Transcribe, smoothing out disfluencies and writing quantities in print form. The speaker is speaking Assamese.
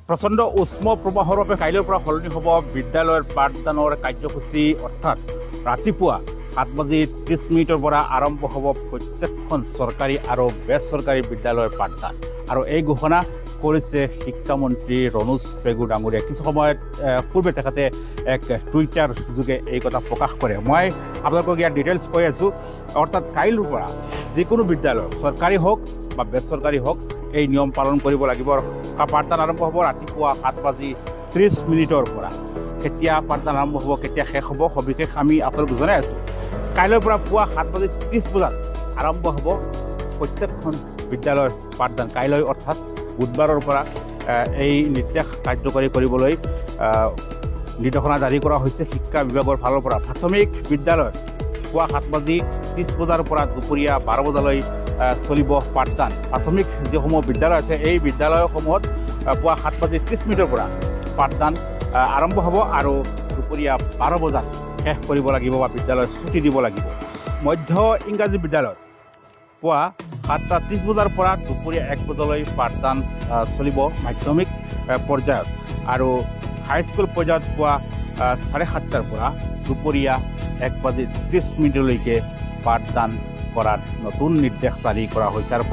প্ৰচণ্ড উষ্ম প্ৰবাহৰ বাবে কাইলৈৰ পৰা সলনি হ'ব বিদ্যালয়ৰ পাঠদানৰ কাৰ্যসূচী। অৰ্থাৎ ৰাতিপুৱা 7:30 পৰা আৰম্ভ হ'ব প্ৰত্যেকখন চৰকাৰী আৰু বেচৰকাৰী বিদ্যালয়ৰ পাঠদান। আৰু এই ঘোষণা কৰিছে শিক্ষামন্ত্ৰী ৰণোজ পেগু ডাঙৰীয়াই। কিছু সময়ত পূৰ্বে তেখেতে এক টুইটাৰ যোগে এই কথা প্ৰকাশ কৰে। মই আপোনালোকক ইয়াৰ ডিটেইলছ কৈ আছোঁ। অৰ্থাৎ কাইলৈৰ পৰা যিকোনো বিদ্যালয় চৰকাৰী হওক বা বেচৰকাৰী হওক এই নিয়ম পালন কৰিব লাগিব। পাঠদান আৰম্ভ হ'ব ৰাতিপুৱা 7:30 পৰা। কেতিয়া পাঠদান আৰম্ভ হ'ব, কেতিয়া শেষ হ'ব, সবিশেষ আমি আপোনালোকক জনাই আছোঁ। কাইলৈৰ পৰা পুৱা 7:30 আৰম্ভ হ'ব প্ৰত্যেকখন বিদ্যালয়ৰ পাঠদান। কাইলৈ অৰ্থাৎ বুধবাৰৰ পৰা এই নিৰ্দেশ কাৰ্যকৰী কৰিবলৈ নিৰ্দেশনা জাৰি কৰা হৈছে শিক্ষা বিভাগৰ ফালৰ পৰা। প্ৰাথমিক বিদ্যালয়ত পুৱা 7:30 পৰা দুপৰীয়া 12 বজালৈ চলিব পাঠদান। প্ৰাথমিক যিসমূহ বিদ্যালয় আছে এই বিদ্যালয়সমূহত পুৱা 7:30 পৰা পাঠদান আৰম্ভ হ'ব আৰু দুপৰীয়া 12 বজাত শেষ কৰিব লাগিব বা বিদ্যালয় ছুটি দিব লাগিব। মধ্য ইংৰাজী বিদ্যালয়ত পুৱা 7:30 পৰা দুপৰীয়া 1 বজালৈ পাঠদান চলিব মাধ্যমিক পৰ্যায়ত। আৰু হাইস্কুল পৰ্যায়ত পুৱা 7:30 পৰা দুপৰীয়া 1:30 পাঠদান কৰাৰ নতুন নিৰ্দেশ জাৰি কৰা হৈছে। আৰু